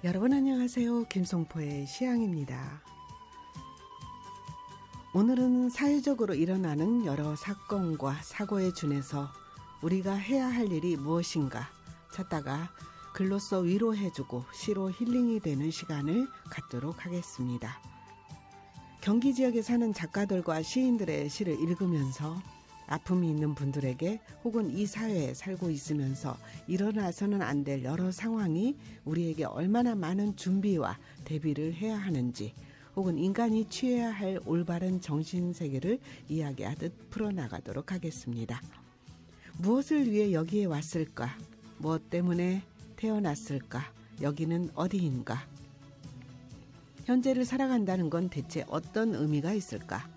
여러분 안녕하세요. 김송포의 시향입니다. 오늘은 사회적으로 일어나는 여러 사건과 사고에 준해서 우리가 해야 할 일이 무엇인가 찾다가 글로써 위로해주고 시로 힐링이 되는 시간을 갖도록 하겠습니다. 경기 지역에 사는 작가들과 시인들의 시를 읽으면서 아픔이 있는 분들에게 혹은 이 사회에 살고 있으면서 일어나서는 안 될 여러 상황이 우리에게 얼마나 많은 준비와 대비를 해야 하는지 혹은 인간이 취해야 할 올바른 정신세계를 이야기하듯 풀어나가도록 하겠습니다. 무엇을 위해 여기에 왔을까? 무엇 때문에 태어났을까? 여기는 어디인가? 현재를 살아간다는 건 대체 어떤 의미가 있을까?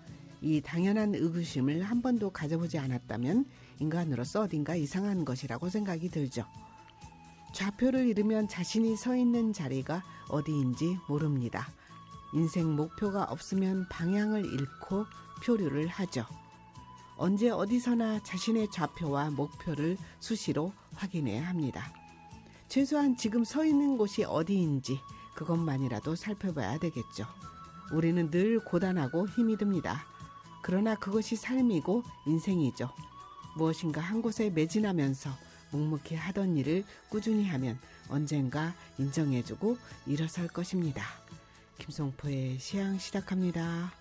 이 당연한 의구심을 한 번도 가져보지 않았다면 인간으로서 어딘가 이상한 것이라고 생각이 들죠. 좌표를 잃으면 자신이 서 있는 자리가 어디인지 모릅니다. 인생 목표가 없으면 방향을 잃고 표류를 하죠. 언제 어디서나 자신의 좌표와 목표를 수시로 확인해야 합니다. 최소한 지금 서 있는 곳이 어디인지 그것만이라도 살펴봐야 되겠죠. 우리는 늘 고단하고 힘이 듭니다. 그러나 그것이 삶이고 인생이죠. 무엇인가 한 곳에 매진하면서 묵묵히 하던 일을 꾸준히 하면 언젠가 인정해주고 일어설 것입니다. 김송포의 시향 시작합니다.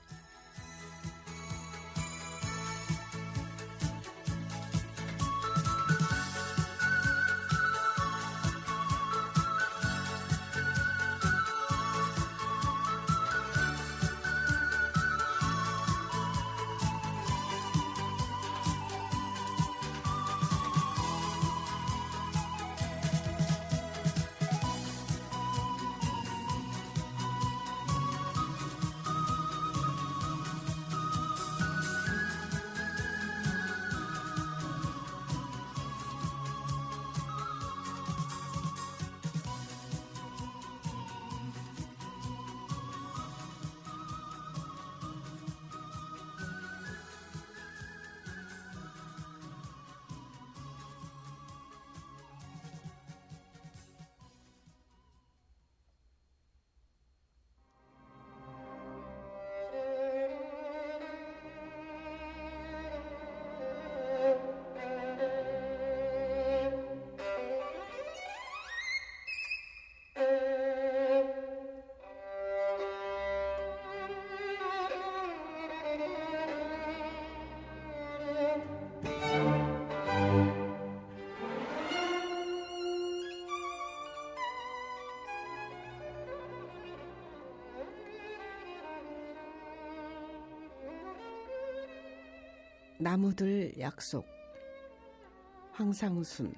나무들 약속 황상순.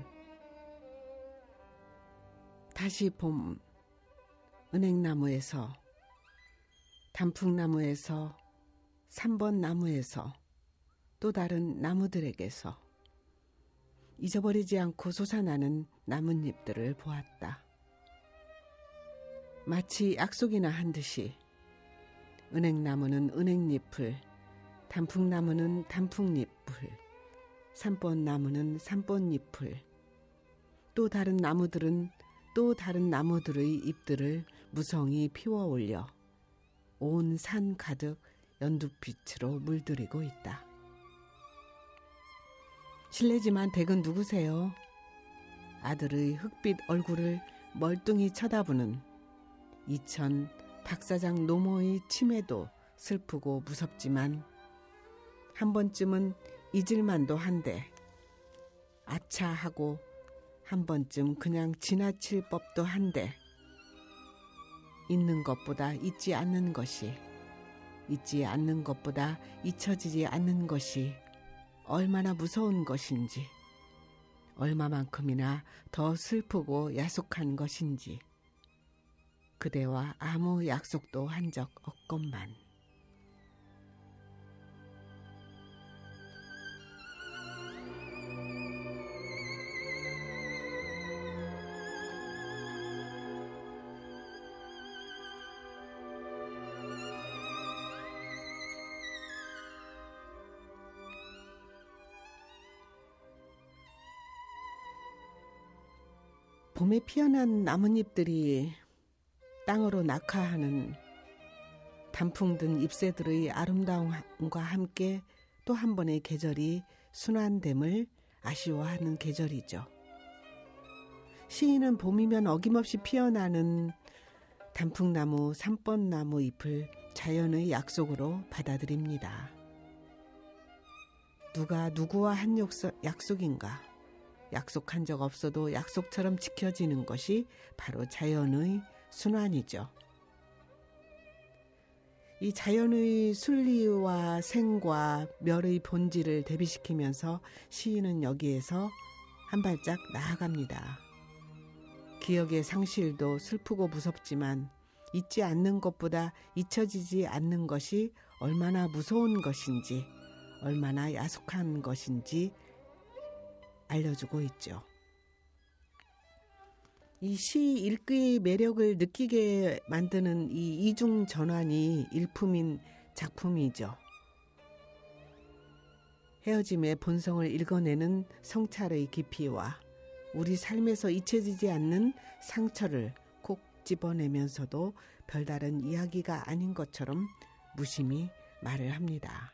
다시 봄. 은행나무에서, 단풍나무에서, 3번 나무에서, 또 다른 나무들에게서 잊어버리지 않고 솟아나는 나뭇잎들을 보았다. 마치 약속이나 한 듯이 은행나무는 은행잎을, 단풍나무는 단풍잎을, 3번 나무는 3번잎을, 또 다른 나무들은 또 다른 나무들의 잎들을 무성히 피워 올려 온 산 가득 연두빛으로 물들이고 있다. 실례지만 댁은 누구세요? 아들의 흑빛 얼굴을 멀뚱히 쳐다보는 이천 박사장 노모의 치매도 슬프고 무섭지만 한 번쯤은 잊을만도 한데 아차 하고 한 번쯤 그냥 지나칠 법도 한데 있는 것보다 잊지 않는 것이, 잊지 않는 것보다 잊혀지지 않는 것이 얼마나 무서운 것인지, 얼마만큼이나 더 슬프고 야속한 것인지 그대와 아무 약속도 한 적 없건만. 봄에 피어난 나뭇잎들이 땅으로 낙하하는 단풍 든 잎새들의 아름다움과 함께 또 한 번의 계절이 순환됨을 아쉬워하는 계절이죠. 시인은 봄이면 어김없이 피어나는 단풍나무, 삼번나무 잎을 자연의 약속으로 받아들입니다. 누가 누구와 한 약속인가? 약속한 적 없어도 약속처럼 지켜지는 것이 바로 자연의 순환이죠. 이 자연의 순리와 생과 멸의 본질을 대비시키면서 시인은 여기에서 한 발짝 나아갑니다. 기억의 상실도 슬프고 무섭지만 잊지 않는 것보다 잊혀지지 않는 것이 얼마나 무서운 것인지, 얼마나 야속한 것인지 알려주고 있죠. 이 시 읽기의 매력을 느끼게 만드는 이 이중 전환이 일품인 작품이죠. 헤어짐의 본성을 읽어내는 성찰의 깊이와 우리 삶에서 잊혀지지 않는 상처를 콕 집어내면서도 별다른 이야기가 아닌 것처럼 무심히 말을 합니다.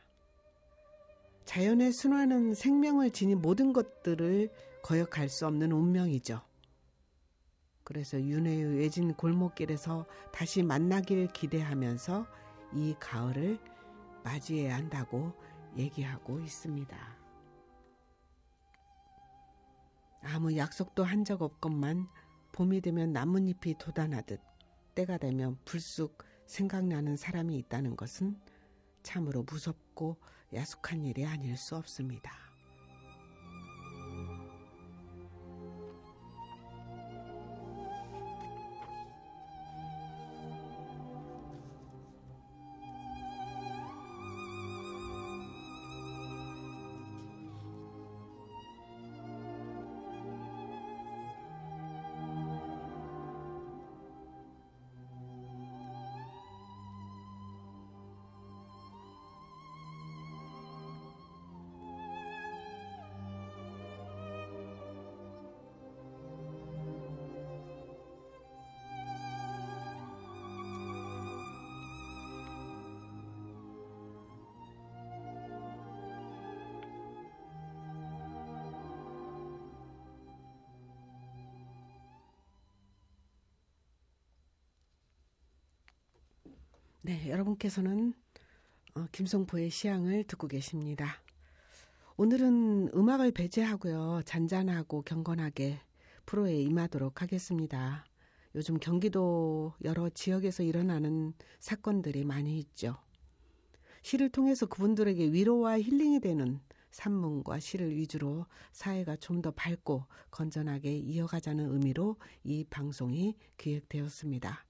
자연의 순환은 생명을 지닌 모든 것들을 거역할 수 없는 운명이죠. 그래서 윤회의 외진 골목길에서 다시 만나길 기대하면서 이 가을을 맞이해야 한다고 얘기하고 있습니다. 아무 약속도 한 적 없건만 봄이 되면 나뭇잎이 돋아나듯 때가 되면 불쑥 생각나는 사람이 있다는 것은 참으로 무섭고 야속한 일이 아닐 수 없습니다. 네, 여러분께서는 김성포의 시향을 듣고 계십니다. 오늘은 음악을 배제하고요. 잔잔하고 경건하게 프로에 임하도록 하겠습니다. 요즘 경기도 여러 지역에서 일어나는 사건들이 많이 있죠. 시를 통해서 그분들에게 위로와 힐링이 되는 산문과 시를 위주로 사회가 좀 더 밝고 건전하게 이어가자는 의미로 이 방송이 기획되었습니다.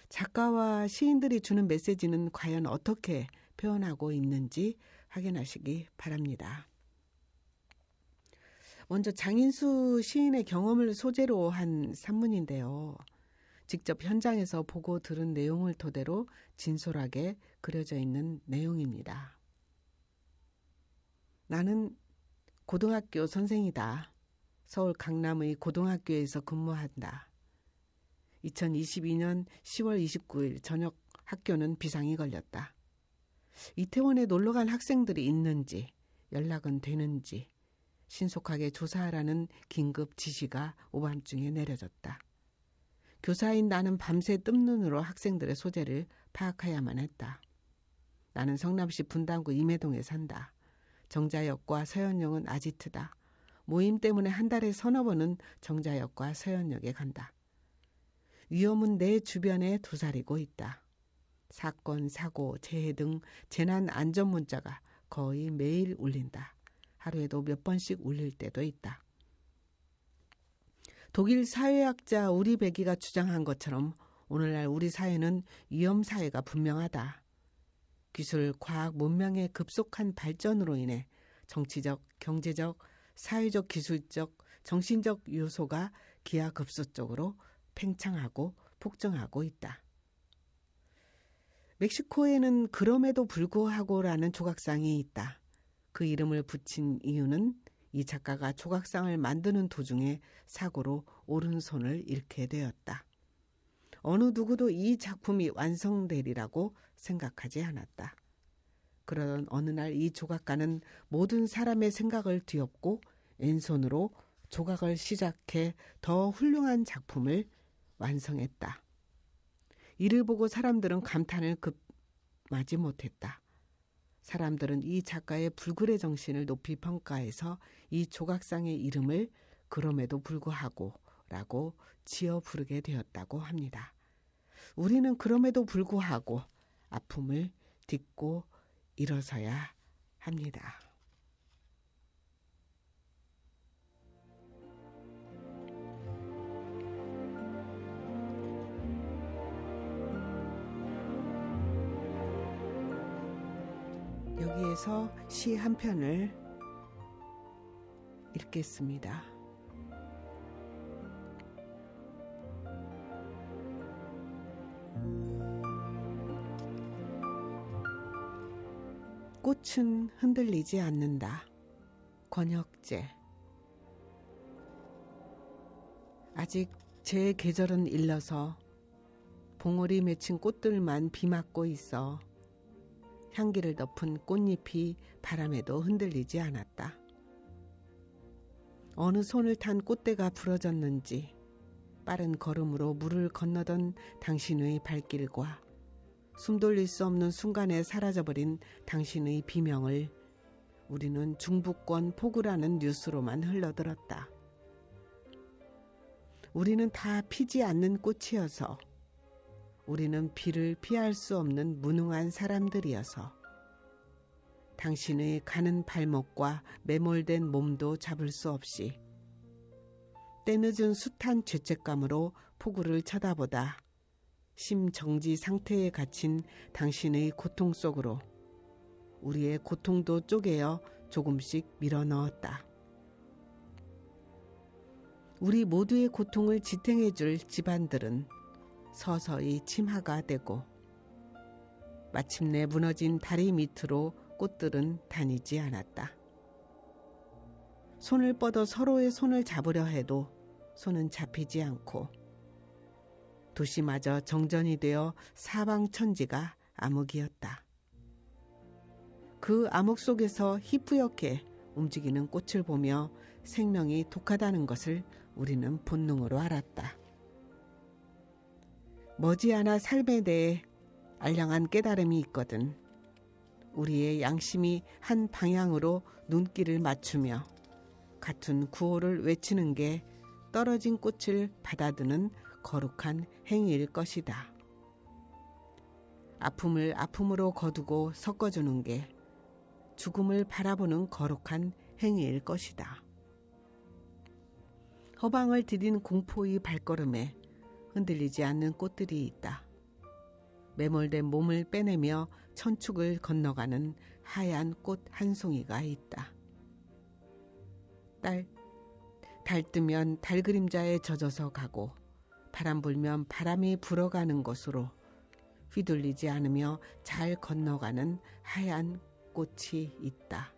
작가와 시인들이 주는 메시지는 과연 어떻게 표현하고 있는지 확인하시기 바랍니다. 먼저 장인수 시인의 경험을 소재로 한 산문인데요. 직접 현장에서 보고 들은 내용을 토대로 진솔하게 그려져 있는 내용입니다. 나는 고등학교 선생이다. 서울 강남의 고등학교에서 근무한다. 2022년 10월 29일 저녁 학교는 비상이 걸렸다. 이태원에 놀러간 학생들이 있는지 연락은 되는지 신속하게 조사하라는 긴급 지시가 오밤중에 내려졌다. 교사인 나는 밤새 뜸눈으로 학생들의 소재를 파악해야만 했다. 나는 성남시 분당구 임해동에 산다. 정자역과 서현역은 아지트다. 모임 때문에 한 달에 서너 번은 정자역과 서현역에 간다. 위험은 내 주변에 도사리고 있다. 사건, 사고, 재해 등 재난 안전 문자가 거의 매일 울린다. 하루에도 몇 번씩 울릴 때도 있다. 독일 사회학자 우리베기가 주장한 것처럼 오늘날 우리 사회는 위험 사회가 분명하다. 기술, 과학, 문명의 급속한 발전으로 인해 정치적, 경제적, 사회적, 기술적, 정신적 요소가 기하급수적으로 팽창하고 폭증하고 있다. 멕시코에는 그럼에도 불구하고라는 조각상이 있다. 그 이름을 붙인 이유는 이 작가가 조각상을 만드는 도중에 사고로 오른손을 잃게 되었다. 어느 누구도 이 작품이 완성되리라고 생각하지 않았다. 그러던 어느 날 이 조각가는 모든 사람의 생각을 뒤엎고 왼손으로 조각을 시작해 더 훌륭한 작품을 완성했다. 이를 보고 사람들은 감탄을 금하지 못했다. 사람들은 이 작가의 불굴의 정신을 높이 평가해서 이 조각상의 이름을 그럼에도 불구하고 라고 지어 부르게 되었다고 합니다. 우리는 그럼에도 불구하고 아픔을 딛고 일어서야 합니다. 여기에서 시 한 편을 읽겠습니다. 꽃은 흔들리지 않는다. 권혁재. 아직 제 계절은 일러서 봉오리 맺힌 꽃들만 비 맞고 있어 향기를 덮은 꽃잎이 바람에도 흔들리지 않았다. 어느 손을 탄 꽃대가 부러졌는지 빠른 걸음으로 물을 건너던 당신의 발길과 숨 돌릴 수 없는 순간에 사라져버린 당신의 비명을 우리는 중부권 폭우라는 뉴스로만 흘러들었다. 우리는 다 피지 않는 꽃이어서, 우리는 비를 피할 수 없는 무능한 사람들이어서 당신의 가는 발목과 매몰된 몸도 잡을 수 없이 때늦은 숱한 죄책감으로 폭우를 쳐다보다 심정지 상태에 갇힌 당신의 고통 속으로 우리의 고통도 쪼개어 조금씩 밀어넣었다. 우리 모두의 고통을 지탱해줄 집안들은 서서히 침하가 되고 마침내 무너진 다리 밑으로 꽃들은 다니지 않았다. 손을 뻗어 서로의 손을 잡으려 해도 손은 잡히지 않고 도시마저 정전이 되어 사방천지가 암흑이었다. 그 암흑 속에서 희뿌옇게 움직이는 꽃을 보며 생명이 독하다는 것을 우리는 본능으로 알았다. 머지않아 삶에 대해 알량한 깨달음이 있거든 우리의 양심이 한 방향으로 눈길을 맞추며 같은 구호를 외치는 게 떨어진 꽃을 받아드는 거룩한 행위일 것이다. 아픔을 아픔으로 거두고 섞어주는 게 죽음을 바라보는 거룩한 행위일 것이다. 허방을 디딘 공포의 발걸음에 흔들리지 않는 꽃들이 있다. 매몰된 몸을 빼내며 천축을 건너가는 하얀 꽃 한 송이가 있다. 달 뜨면 달 그림자에 젖어서 가고 바람 불면 바람이 불어가는 곳으로 휘둘리지 않으며 잘 건너가는 하얀 꽃이 있다.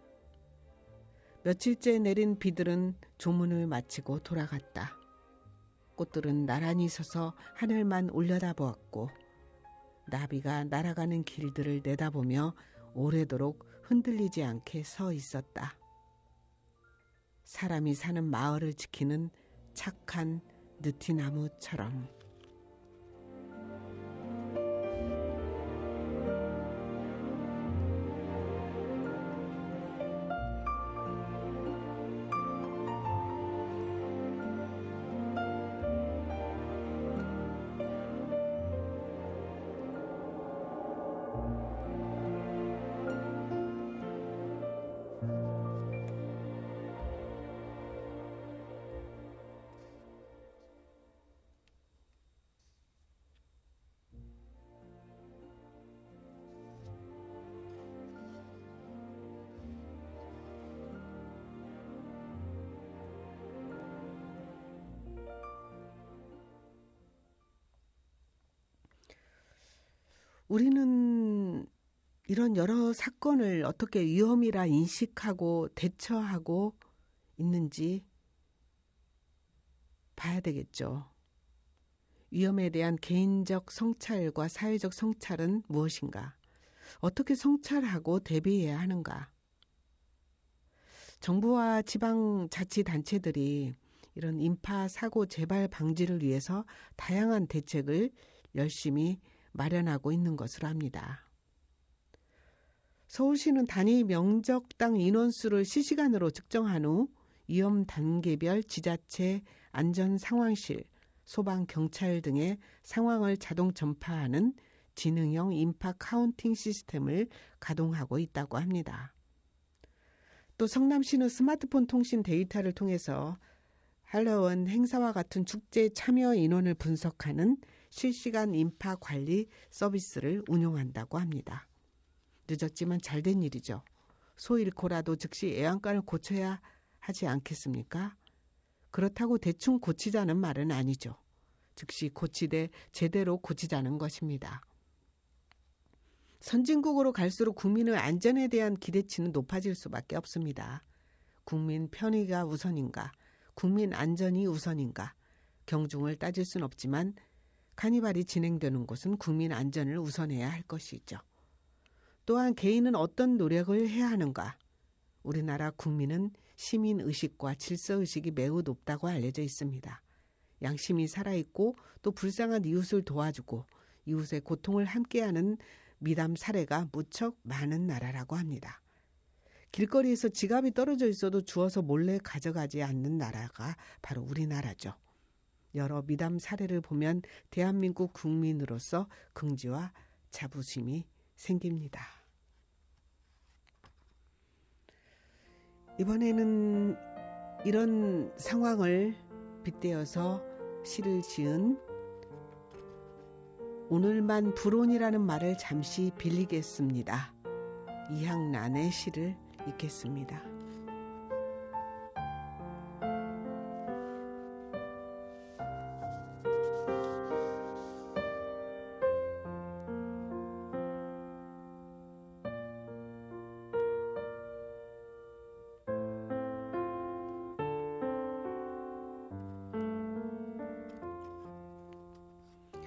며칠째 내린 비들은 조문을 마치고 돌아갔다. 꽃들은 나란히 서서 하늘만 올려다보았고 나비가 날아가는 길들을 내다보며 오래도록 흔들리지 않게 서 있었다. 사람이 사는 마을을 지키는 착한 느티나무처럼. 우리는 이런 여러 사건을 어떻게 위험이라 인식하고 대처하고 있는지 봐야 되겠죠. 위험에 대한 개인적 성찰과 사회적 성찰은 무엇인가? 어떻게 성찰하고 대비해야 하는가? 정부와 지방자치단체들이 이런 인파 사고 재발 방지를 위해서 다양한 대책을 열심히 마련하고 있는 것으로 압니다. 서울시는 단위 면적당 인원수를 실시간으로 측정한 후 위험 단계별 지자체 안전상황실, 소방, 경찰 등의 상황을 자동 전파하는 지능형 인파 카운팅 시스템을 가동하고 있다고 합니다. 또 성남시는 스마트폰 통신 데이터를 통해서 할로윈 행사와 같은 축제 참여 인원을 분석하는 실시간 인파 관리 서비스를 운용한다고 합니다. 늦었지만 잘된 일이죠. 소 잃고라도 즉시 애완간을 고쳐야 하지 않겠습니까? 그렇다고 대충 고치자는 말은 아니죠. 즉시 고치되 제대로 고치자는 것입니다. 선진국으로 갈수록 국민의 안전에 대한 기대치는 높아질 수밖에 없습니다. 국민 편의가 우선인가? 국민 안전이 우선인가? 경중을 따질 순 없지만 카니발이 진행되는 곳은 국민 안전을 우선해야 할 것이죠. 또한 개인은 어떤 노력을 해야 하는가? 우리나라 국민은 시민의식과 질서의식이 매우 높다고 알려져 있습니다. 양심이 살아있고 또 불쌍한 이웃을 도와주고 이웃의 고통을 함께하는 미담 사례가 무척 많은 나라라고 합니다. 길거리에서 지갑이 떨어져 있어도 주워서 몰래 가져가지 않는 나라가 바로 우리나라죠. 여러 미담 사례를 보면 대한민국 국민으로서 긍지와 자부심이 생깁니다. 이번에는 이런 상황을 빗대어서 시를 지은 오늘만 불온이라는 말을 잠시 빌리겠습니다. 이항란의 시를 읽겠습니다.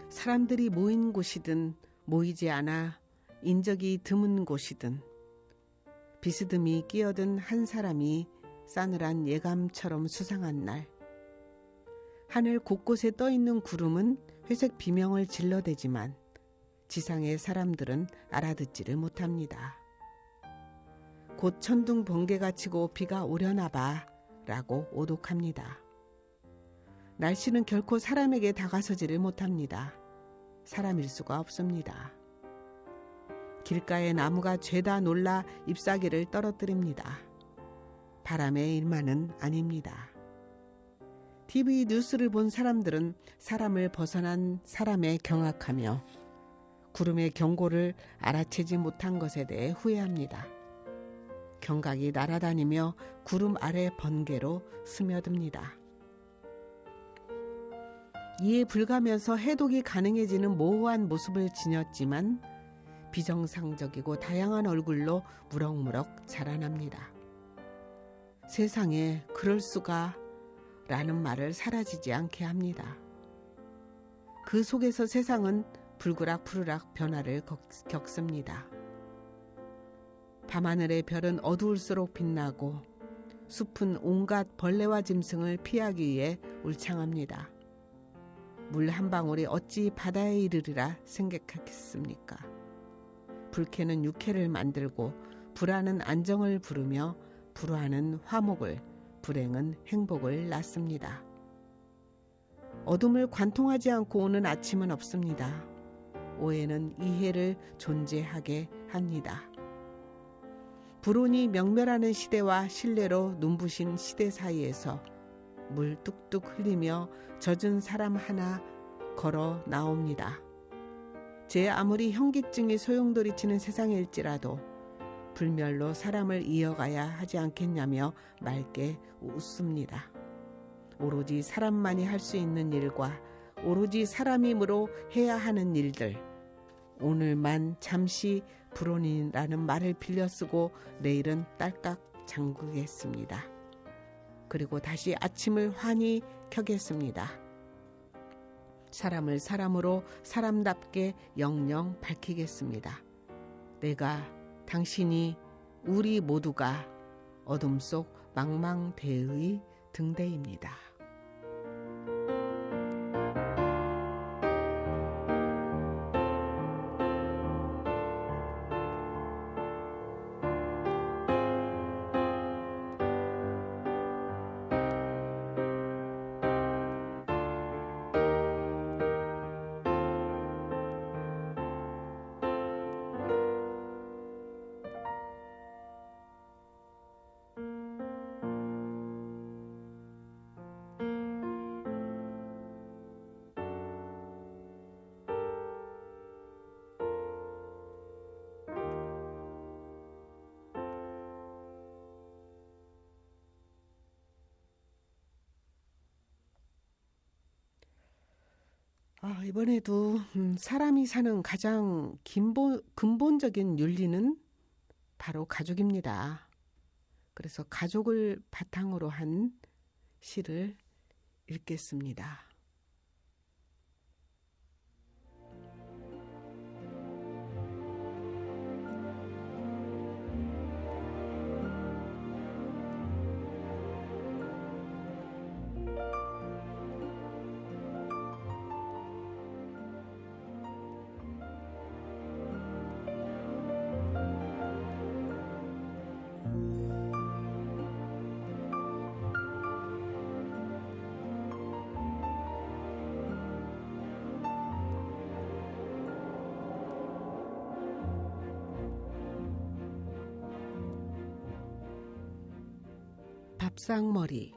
사람들이 모인 곳이든 모이지 않아 인적이 드문 곳이든 비스듬히 끼어든 한 사람이 싸늘한 예감처럼 수상한 날, 하늘 곳곳에 떠있는 구름은 회색 비명을 질러대지만 지상의 사람들은 알아듣지를 못합니다. 곧 천둥 번개가 치고 비가 오려나 봐 라고 오독합니다. 날씨는 결코 사람에게 다가서지를 못합니다. 사람일 수가 없습니다. 길가의 나무가 죄다 놀라 잎사귀를 떨어뜨립니다. 바람의 일만은 아닙니다. TV 뉴스를 본 사람들은 사람을 벗어난 사람에 경악하며 구름의 경고를 알아채지 못한 것에 대해 후회합니다. 경각이 날아다니며 구름 아래 번개로 스며듭니다. 이에 불가면서 해독이 가능해지는 모호한 모습을 지녔지만 비정상적이고 다양한 얼굴로 무럭무럭 자라납니다. 세상에 그럴 수가 라는 말을 사라지지 않게 합니다. 그 속에서 세상은 불그락 변화를 겪습니다. 밤하늘의 별은 어두울수록 빛나고 숲은 온갖 벌레와 짐승을 피하기 위해 울창합니다. 물 한 방울이 어찌 바다에 이르리라 생각하겠습니까? 불쾌는 육쾌를 만들고 불안은 안정을 부르며 불화는 화목을, 불행은 행복을 낳습니다. 어둠을 관통하지 않고 오는 아침은 없습니다. 오해는 이해를 존재하게 합니다. 불온이 명멸하는 시대와 신뢰로 눈부신 시대 사이에서 물 뚝뚝 흘리며 젖은 사람 하나 걸어 나옵니다. 제 아무리 현기증이 소용돌이치는 세상일지라도 불멸로 사람을 이어가야 하지 않겠냐며 맑게 웃습니다. 오로지 사람만이 할 수 있는 일과 오로지 사람이므로 해야 하는 일들, 오늘만 잠시 불온이라는 말을 빌려 쓰고 내일은 딸깍 잠그겠습니다. 그리고 다시 아침을 환히 켜겠습니다. 사람을 사람으로 사람답게 영영 밝히겠습니다. 내가, 당신이, 우리 모두가 어둠 속 망망대해의 등대입니다. 이번에도 사람이 사는 가장 근본적인 윤리는 바로 가족입니다. 그래서 가족을 바탕으로 한 시를 읽겠습니다. 밥상머리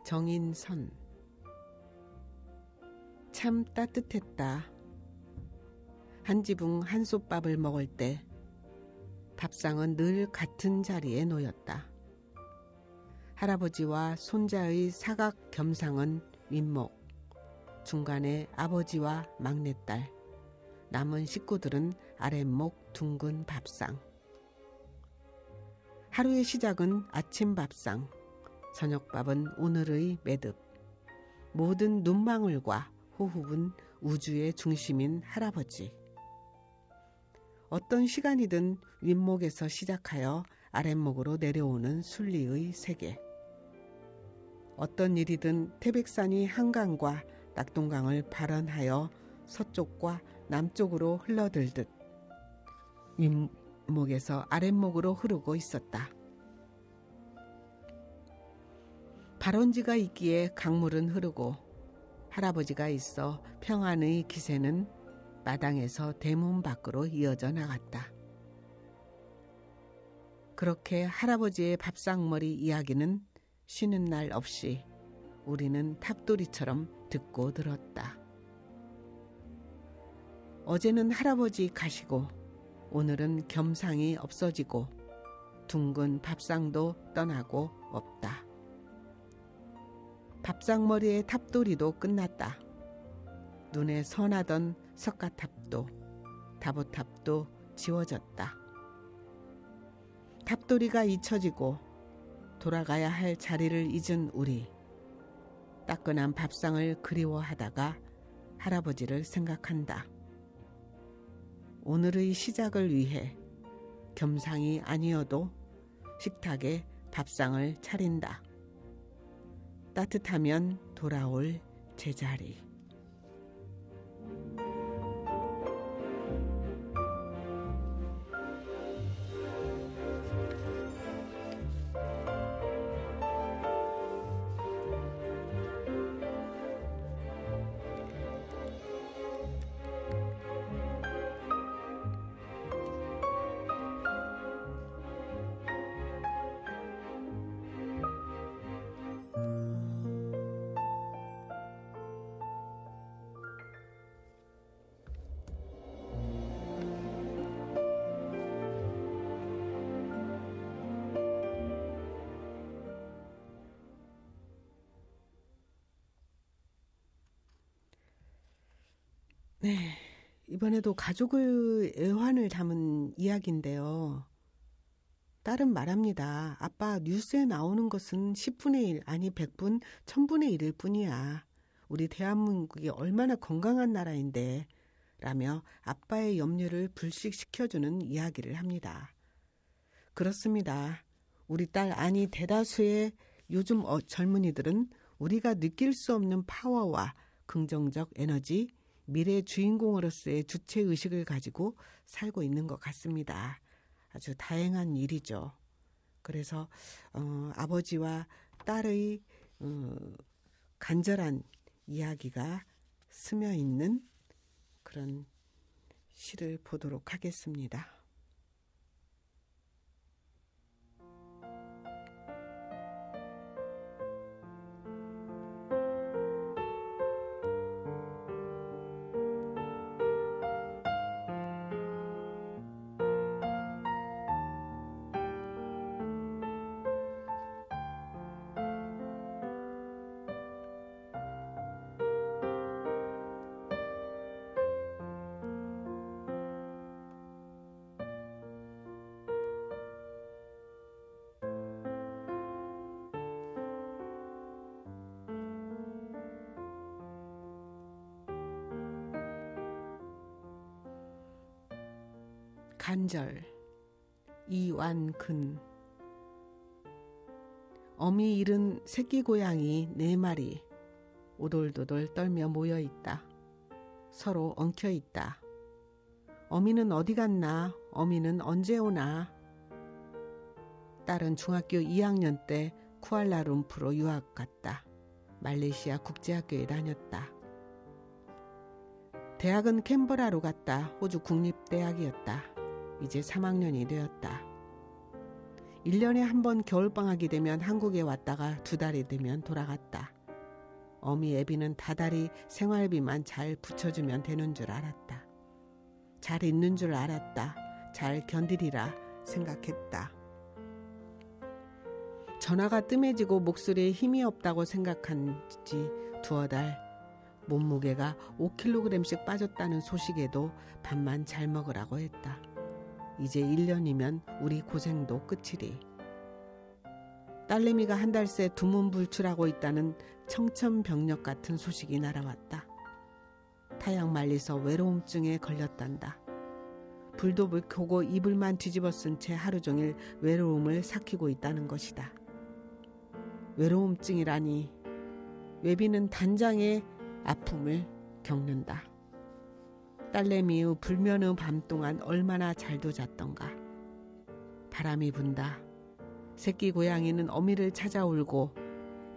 정인선. 참 따뜻했다. 한 지붕 한솥밥을 먹을 때 밥상은 늘 같은 자리에 놓였다. 할아버지와 손자의 사각 겸상은 윗목, 중간에 아버지와 막내딸, 남은 식구들은 아랫목 둥근 밥상. 하루의 시작은 아침 밥상, 저녁밥은 오늘의 매듭. 모든 눈망울과 호흡은 우주의 중심인 할아버지. 어떤 시간이든 윗목에서 시작하여 아랫목으로 내려오는 순리의 세계. 어떤 일이든 태백산이 한강과 낙동강을 발원하여 서쪽과 남쪽으로 흘러들듯 윗목에서 아랫목으로 흐르고 있었다. 발원지가 있기에 강물은 흐르고 할아버지가 있어 평안의 기세는 마당에서 대문 밖으로 이어져 나갔다. 그렇게 할아버지의 밥상머리 이야기는 쉬는 날 없이 우리는 탑돌이처럼 듣고 들었다. 어제는 할아버지 가시고 오늘은 겸상이 없어지고 둥근 밥상도 떠나고 없다. 밥상머리의 탑돌이도 끝났다. 눈에 선하던 석가탑도 다보탑도 지워졌다. 탑돌이가 잊혀지고 돌아가야 할 자리를 잊은 우리. 따끈한 밥상을 그리워하다가 할아버지를 생각한다. 오늘의 시작을 위해 겸상이 아니어도 식탁에 밥상을 차린다. 따뜻하면 돌아올 제자리. 네, 이번에도 가족의 애환을 담은 이야기인데요. 딸은 말합니다. 아빠, 뉴스에 나오는 것은 10분의 1, 아니 100분, 1000분의 1일 뿐이야. 우리 대한민국이 얼마나 건강한 나라인데 라며 아빠의 염려를 불식시켜주는 이야기를 합니다. 그렇습니다. 우리 딸 아니 대다수의 요즘 젊은이들은 우리가 느낄 수 없는 파워와 긍정적 에너지, 미래의 주인공으로서의 주체의식을 가지고 살고 있는 것 같습니다. 아주 다행한 일이죠. 그래서 아버지와 딸의 간절한 이야기가 스며 있는 그런 시를 보도록 하겠습니다. 간절 이완근. 어미 잃은 새끼 고양이 4마리 오돌도돌 떨며 모여있다. 서로 엉켜있다. 어미는 어디 갔나? 어미는 언제 오나? 딸은 중학교 2학년 때 쿠알라룸푸르로 유학 갔다. 말레이시아 국제학교에 다녔다. 대학은 캔버라로 갔다. 호주 국립대학이었다. 이제 3학년이 되었다. 1년에 한 번 겨울방학이 되면 한국에 왔다가 2달이 되면 돌아갔다. 어미 애비는 다달이 생활비만 잘 붙여주면 되는 줄 알았다. 잘 있는 줄 알았다. 잘 견디리라 생각했다. 전화가 뜸해지고 목소리에 힘이 없다고 생각한 지 2달. 몸무게가 5kg씩 빠졌다는 소식에도 밥만 잘 먹으라고 했다. 이제 1년이면 우리 고생도 끝이리. 딸내미가 한 달 새 두문불출하고 있다는 청천벽력 같은 소식이 날아왔다. 타양 말리서 외로움증에 걸렸단다. 불도 켜고 이불만 뒤집어 쓴 채 하루 종일 외로움을 삭히고 있다는 것이다. 외로움증이라니. 외비는 단장의 아픔을 겪는다. 딸내미의 불면의 밤 동안 얼마나 잘도 잤던가. 바람이 분다. 새끼 고양이는 어미를 찾아 울고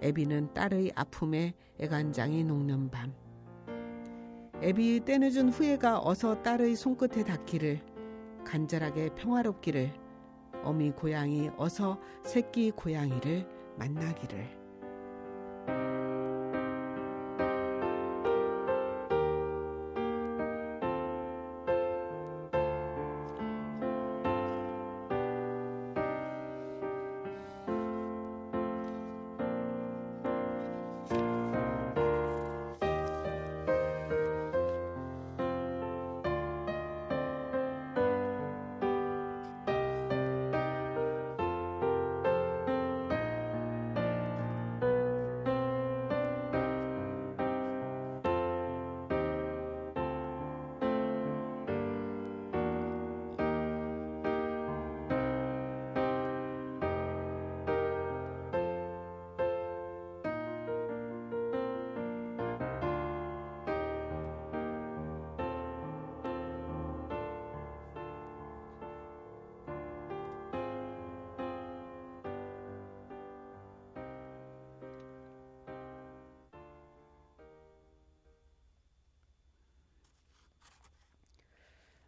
애비는 딸의 아픔에 애간장이 녹는 밤. 애비의 때늦은 후회가 어서 딸의 손끝에 닿기를, 간절하게 평화롭기를, 어미 고양이 어서 새끼 고양이를 만나기를.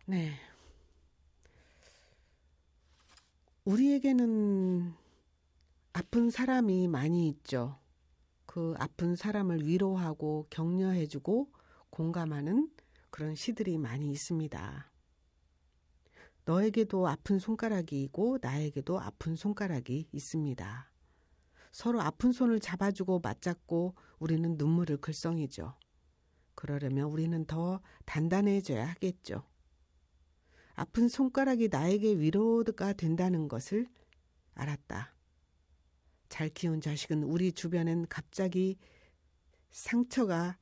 네. 우리에게는 아픈 사람이 많이 있죠. 그 아픈 사람을 위로하고 격려해주고 공감하는 그런 시들이 많이 있습니다. 너에게도 아픈 손가락이 있고 나에게도 아픈 손가락이 있습니다. 서로 아픈 손을 잡아주고 맞잡고 우리는 눈물을 글썽이죠. 그러려면 우리는 더 단단해져야 하겠죠. 아픈 손가락이 나에게 위로가 된다는 것을 알았다. 잘 키운 자식은 우리 주변엔 갑자기 상처가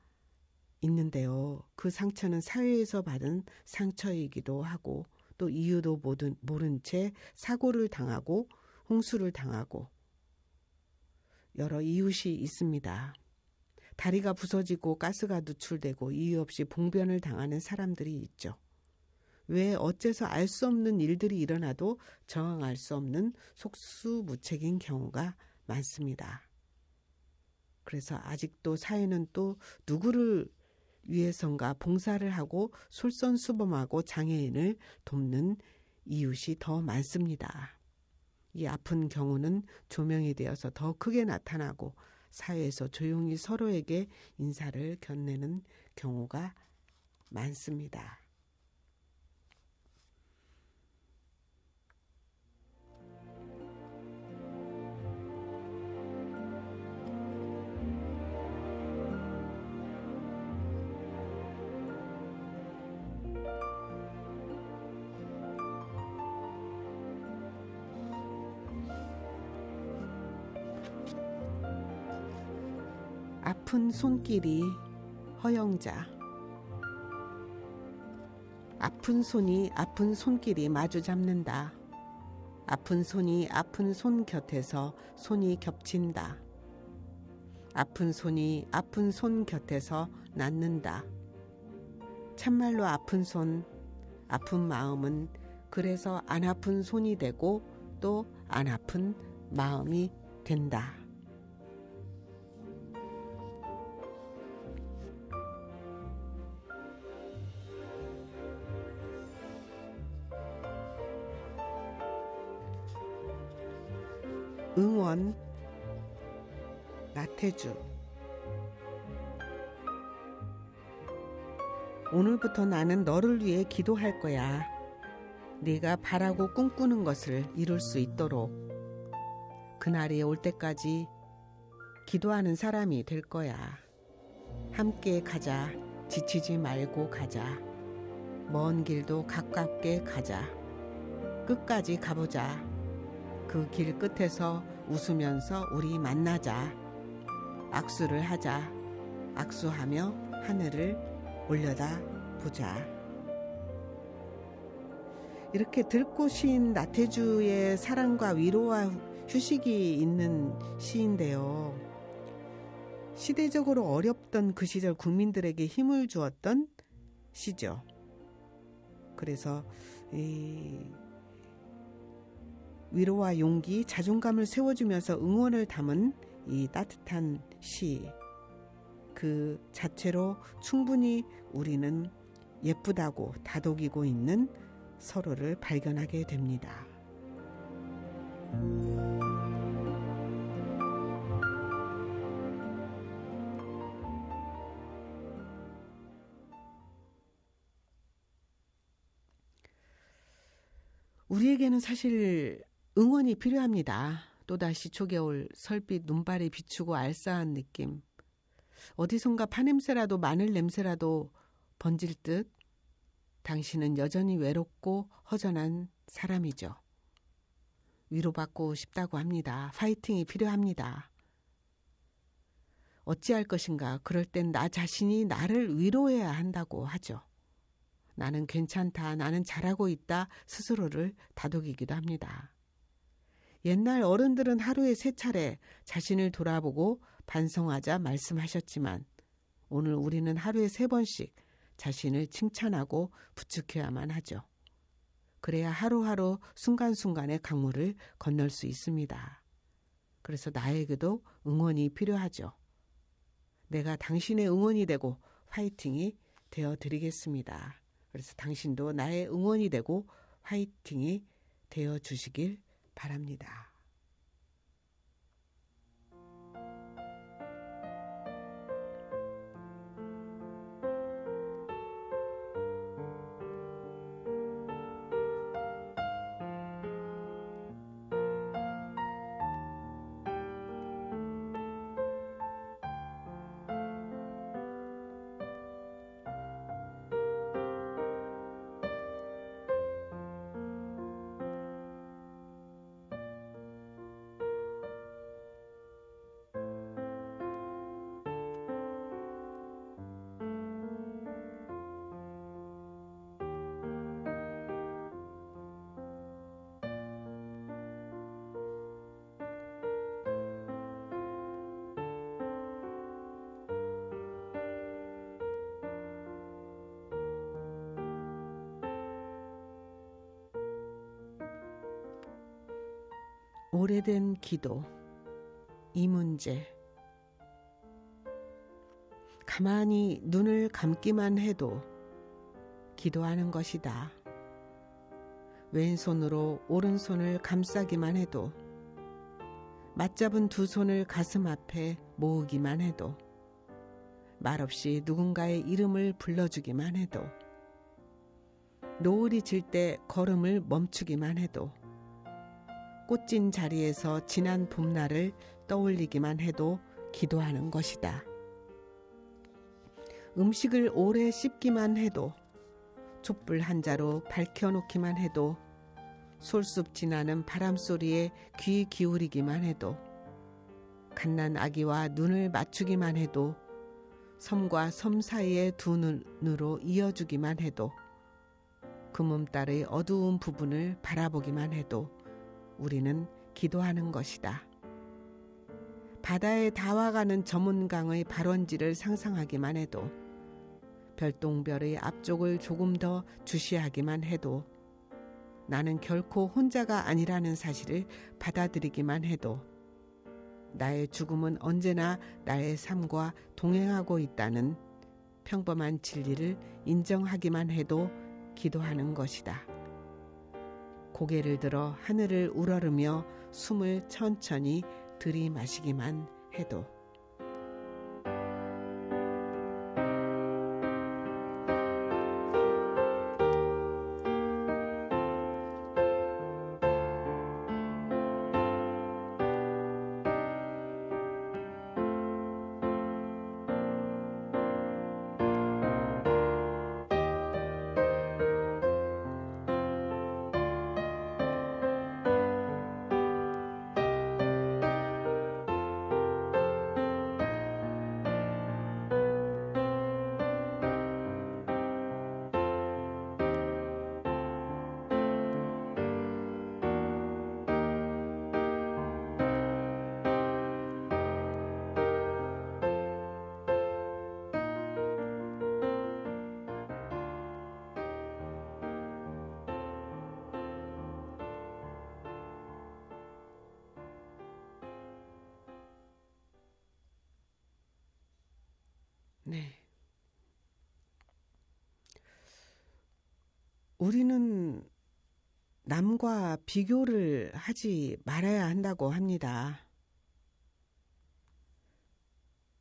있는데요. 그 상처는 사회에서 받은 상처이기도 하고 또 이유도 모른 채 사고를 당하고 홍수를 당하고 여러 이웃이 있습니다. 다리가 부서지고 가스가 누출되고 이유 없이 봉변을 당하는 사람들이 있죠. 왜 어째서 알 수 없는 일들이 일어나도 저항할 수 없는 속수무책인 경우가 많습니다. 그래서 아직도 사회는 또 누구를 위해선가 봉사를 하고 솔선수범하고 장애인을 돕는 이웃이 더 많습니다. 이 아픈 경우는 조명이 되어서 더 크게 나타나고 사회에서 조용히 서로에게 인사를 건네는 경우가 많습니다. 아픈 손길이 허영자. 아픈 손이 아픈 손길이 마주 잡는다. 아픈 손이 아픈 손 곁에서 손이 겹친다. 아픈 손이 아픈 손 곁에서 낫는다. 참말로 아픈 손, 아픈 마음은 그래서 안 아픈 손이 되고 또 안 아픈 마음이 된다. 응원 나태주. 오늘부터 나는 너를 위해 기도할 거야. 네가 바라고 꿈꾸는 것을 이룰 수 있도록. 그날이 올 때까지 기도하는 사람이 될 거야. 함께 가자. 지치지 말고 가자. 먼 길도 가깝게 가자. 끝까지 가보자. 그 길 끝에서 웃으면서 우리 만나자. 악수를 하자. 악수하며 하늘을 올려다 보자. 이렇게 들고 시인 나태주의 사랑과 위로와 휴식이 있는 시인데요. 시대적으로 어렵던 그 시절 국민들에게 힘을 주었던 시죠. 그래서 위로와 용기, 자존감을 세워주면서 응원을 담은 이 따뜻한 시, 그 자체로 충분히 우리는 예쁘다고 다독이고 있는 서로를 발견하게 됩니다. 우리에게는 사실 응원이 필요합니다. 또다시 초겨울 설빛 눈발이 비추고 알싸한 느낌. 어디선가 파냄새라도 마늘 냄새라도 번질 듯 당신은 여전히 외롭고 허전한 사람이죠. 위로받고 싶다고 합니다. 파이팅이 필요합니다. 어찌할 것인가. 그럴 땐 나 자신이 나를 위로해야 한다고 하죠. 나는 괜찮다. 나는 잘하고 있다. 스스로를 다독이기도 합니다. 옛날 어른들은 하루에 3차례 자신을 돌아보고 반성하자 말씀하셨지만 오늘 우리는 하루에 3번씩 자신을 칭찬하고 부축해야만 하죠. 그래야 하루하루 순간순간의 강물을 건널 수 있습니다. 그래서 나에게도 응원이 필요하죠. 내가 당신의 응원이 되고 화이팅이 되어드리겠습니다. 그래서 당신도 나의 응원이 되고 화이팅이 되어주시길 바랍니다. 오래된 기도, 이 문제. 가만히 눈을 감기만 해도 기도하는 것이다. 왼손으로 오른손을 감싸기만 해도, 맞잡은 두 손을 가슴 앞에 모으기만 해도, 말없이 누군가의 이름을 불러주기만 해도, 노을이 질 때 걸음을 멈추기만 해도, 꽃진 자리에서 지난 봄날을 떠올리기만 해도 기도하는 것이다. 음식을 오래 씹기만 해도, 촛불 한 자루 밝혀놓기만 해도, 솔솔 지나는 바람소리에 귀 기울이기만 해도, 갓난 아기와 눈을 맞추기만 해도, 섬과 섬 사이의 두 눈으로 이어주기만 해도, 금음달의 어두운 부분을 바라보기만 해도 우리는 기도하는 것이다. 바다에 닿아가는 저문강의 발원지를 상상하기만 해도, 별똥별의 앞쪽을 조금 더 주시하기만 해도, 나는 결코 혼자가 아니라는 사실을 받아들이기만 해도, 나의 죽음은 언제나 나의 삶과 동행하고 있다는 평범한 진리를 인정하기만 해도 기도하는 것이다. 고개를 들어 하늘을 우러르며 숨을 천천히 들이마시기만 해도. 네. 우리는 남과 비교를 하지 말아야 한다고 합니다.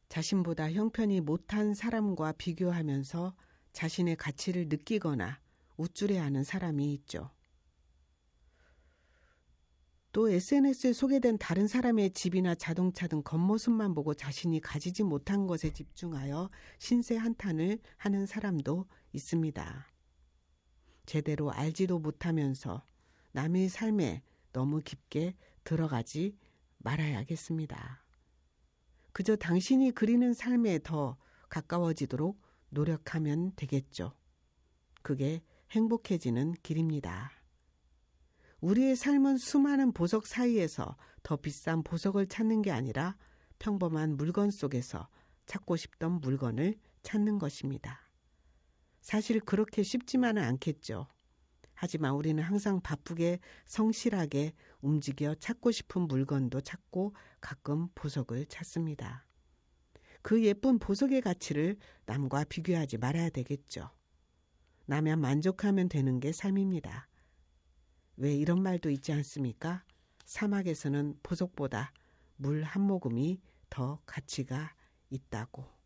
자신보다 형편이 못한 사람과 비교하면서 자신의 가치를 느끼거나 우쭐해하는 사람이 있죠. 또 SNS에 소개된 다른 사람의 집이나 자동차 등 겉모습만 보고 자신이 가지지 못한 것에 집중하여 신세 한탄을 하는 사람도 있습니다. 제대로 알지도 못하면서 남의 삶에 너무 깊게 들어가지 말아야겠습니다. 그저 당신이 그리는 삶에 더 가까워지도록 노력하면 되겠죠. 그게 행복해지는 길입니다. 우리의 삶은 수많은 보석 사이에서 더 비싼 보석을 찾는 게 아니라 평범한 물건 속에서 찾고 싶던 물건을 찾는 것입니다. 사실 그렇게 쉽지만은 않겠죠. 하지만 우리는 항상 바쁘게 성실하게 움직여 찾고 싶은 물건도 찾고 가끔 보석을 찾습니다. 그 예쁜 보석의 가치를 남과 비교하지 말아야 되겠죠. 나면 만족하면 되는 게 삶입니다. 왜 이런 말도 있지 않습니까? 사막에서는 보석보다 물 한 모금이 더 가치가 있다고.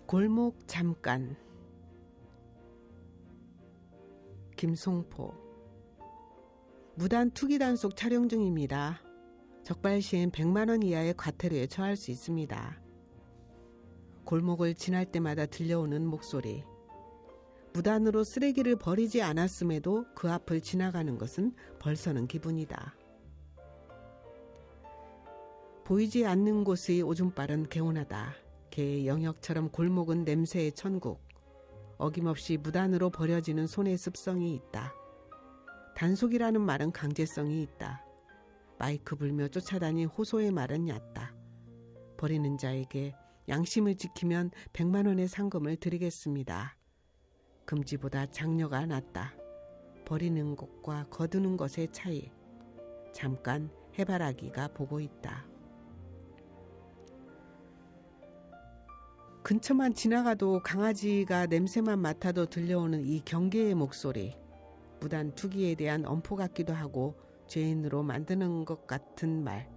골목 잠깐. 김송포. 무단 투기 단속 촬영 중입니다. 적발 시엔 100만 원 이하의 과태료에 처할 수 있습니다. 골목을 지날 때마다 들려오는 목소리. 무단으로 쓰레기를 버리지 않았음에도 그 앞을 지나가는 것은 벌서는 기분이다. 보이지 않는 곳의 오줌발은 개운하다. 개의 영역처럼 골목은 냄새의 천국. 어김없이 무단으로 버려지는 손의 습성이 있다. 단속이라는 말은 강제성이 있다. 마이크 불며 쫓아다닌 호소의 말은 얕다. 버리는 자에게 양심을 지키면 100만 원의 상금을 드리겠습니다. 금지보다 장려가 낫다. 버리는 것과 거두는 것의 차이. 잠깐 해바라기가 보고 있다. 근처만 지나가도 강아지가 냄새만 맡아도 들려오는 이 경계의 목소리. 무단 투기에 대한 엄포 같기도 하고 죄인으로 만드는 것 같은 말.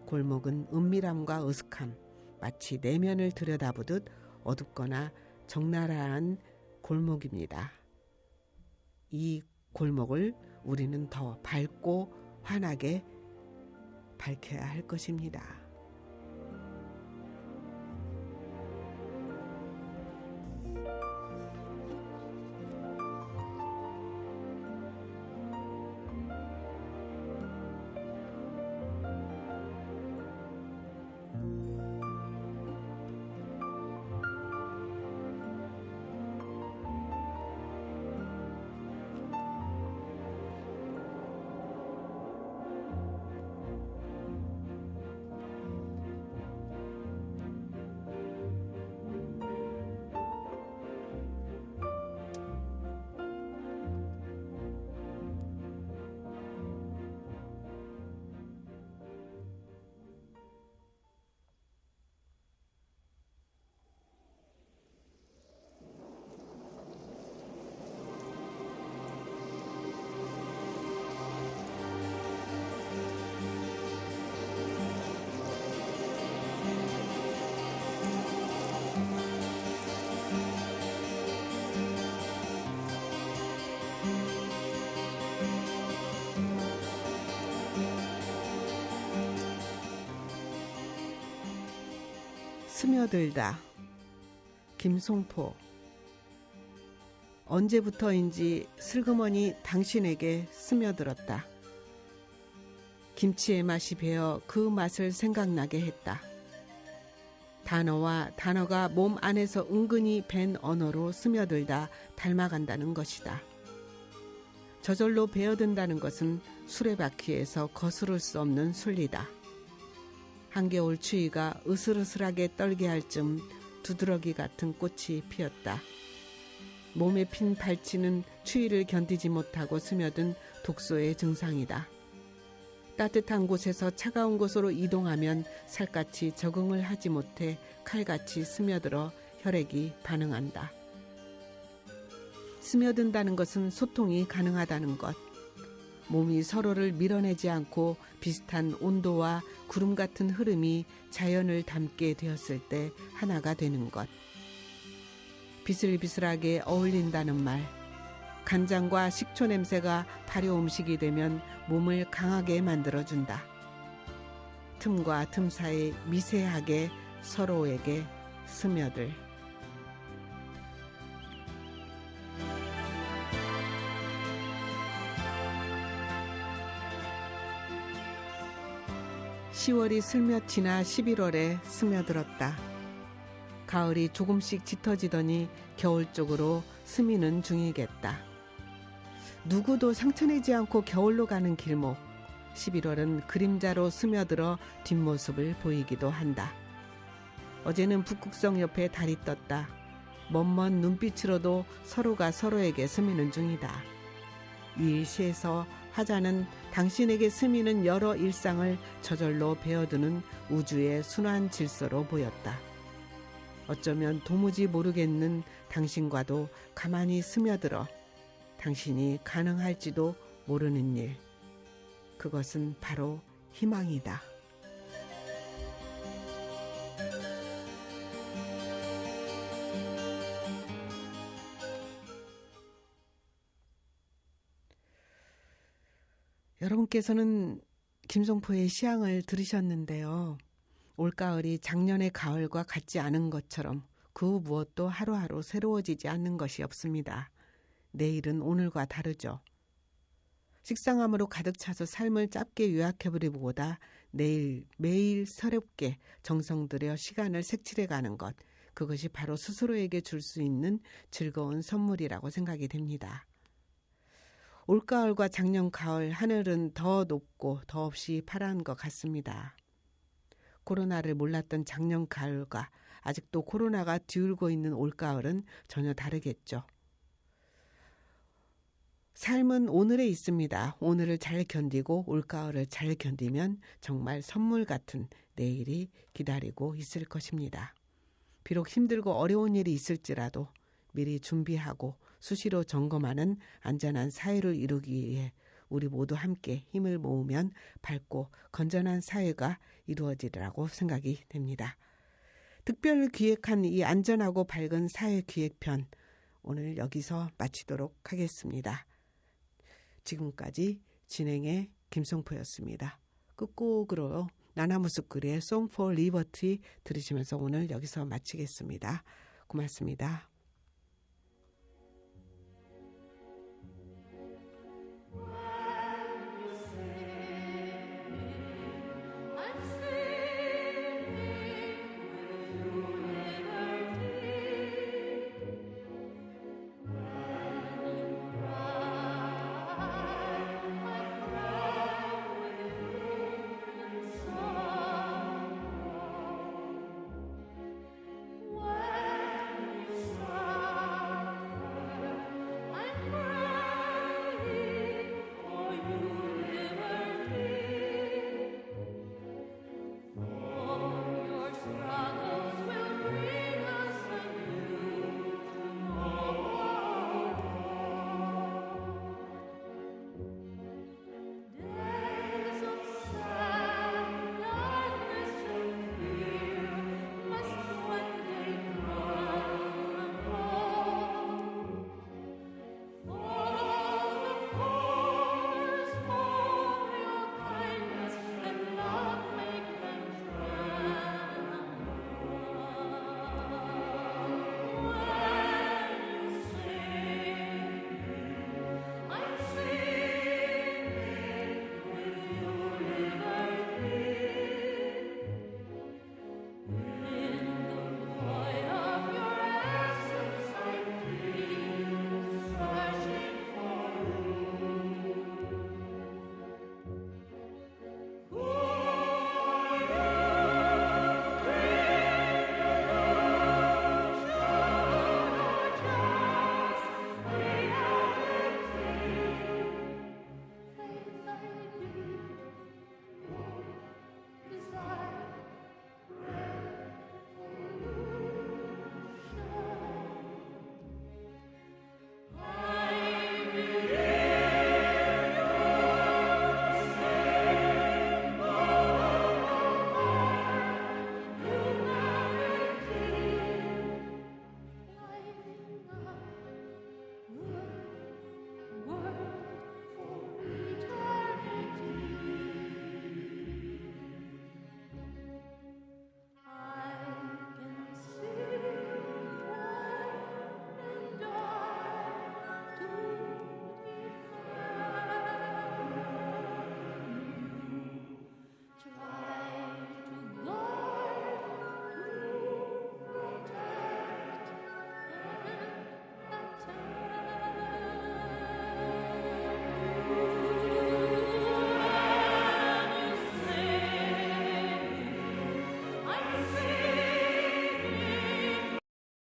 골목은 은밀함과 으슥함, 마치 내면을 들여다보듯 어둡거나 적나라한 골목입니다. 이 골목을 우리는 더 밝고 환하게 밝혀야 할 것입니다. 스며들다. 김송포. 언제부터인지 슬그머니 당신에게 스며들었다. 김치의 맛이 배어 그 맛을 생각나게 했다. 단어와 단어가 몸 안에서 은근히 밴 언어로 스며들다 닮아간다는 것이다. 저절로 배어든다는 것은 수레바퀴에서 거스를 수 없는 순리다. 한겨울 추위가 으슬으슬하게 떨게 할 쯤 두드러기 같은 꽃이 피었다. 몸에 핀 발치는 추위를 견디지 못하고 스며든 독소의 증상이다. 따뜻한 곳에서 차가운 곳으로 이동하면 살갗이 적응을 하지 못해 칼같이 스며들어 혈액이 반응한다. 스며든다는 것은 소통이 가능하다는 것. 몸이 서로를 밀어내지 않고 비슷한 온도와 구름 같은 흐름이 자연을 닮게 되었을 때 하나가 되는 것. 비슬비슬하게 어울린다는 말. 간장과 식초 냄새가 발효 음식이 되면 몸을 강하게 만들어준다. 틈과 틈 사이 미세하게 서로에게 스며들. (10월이) 슬며t 지나 (11월에) 스며들었다. 가을이 조금씩 짙어지더니 겨울 쪽으로 스미는 중이겠다. 누구도 상처내지 않고 겨울로 가는 길목. 11월은 그림자로 스며들어 뒷모습을 보이기도 한다. 어제는 북극성 옆에 달이 떴다. 먼먼 눈빛으로도 서로가 서로에게 스미는 중이다. 위시에서 화자는 당신에게 스미는 여러 일상을 저절로 베어두는 우주의 순환 질서로 보였다. 어쩌면 도무지 모르겠는 당신과도 가만히 스며들어 당신이 가능할지도 모르는 일. 그것은 바로 희망이다. 여러분께서는 김송포의 시향을 들으셨는데요. 올가을이 작년의 가을과 같지 않은 것처럼 그 무엇도 하루하루 새로워지지 않는 것이 없습니다. 내일은 오늘과 다르죠. 식상함으로 가득 차서 삶을 짧게 요약해버리기보다 매일 새롭게 정성 들여 시간을 색칠해가는 것, 그것이 바로 스스로에게 줄 수 있는 즐거운 선물이라고 생각이 됩니다. 올가을과 작년 가을 하늘은 더 높고 더없이 파란 것 같습니다. 코로나를 몰랐던 작년 가을과 아직도 코로나가 뒤울고 있는 올가을은 전혀 다르겠죠. 삶은 오늘에 있습니다. 오늘을 잘 견디고 올가을을 잘 견디면 정말 선물 같은 내일이 기다리고 있을 것입니다. 비록 힘들고 어려운 일이 있을지라도 미리 준비하고 수시로 점검하는 안전한 사회를 이루기 위해 우리 모두 함께 힘을 모으면 밝고 건전한 사회가 이루어지리라고 생각이 됩니다. 특별 기획한 이 안전하고 밝은 사회 기획편 오늘 여기서 마치도록 하겠습니다. 지금까지 진행의 김성포였습니다. 끝곡으로 나나무스크리의 Song for Liberty 들으시면서 오늘 여기서 마치겠습니다. 고맙습니다.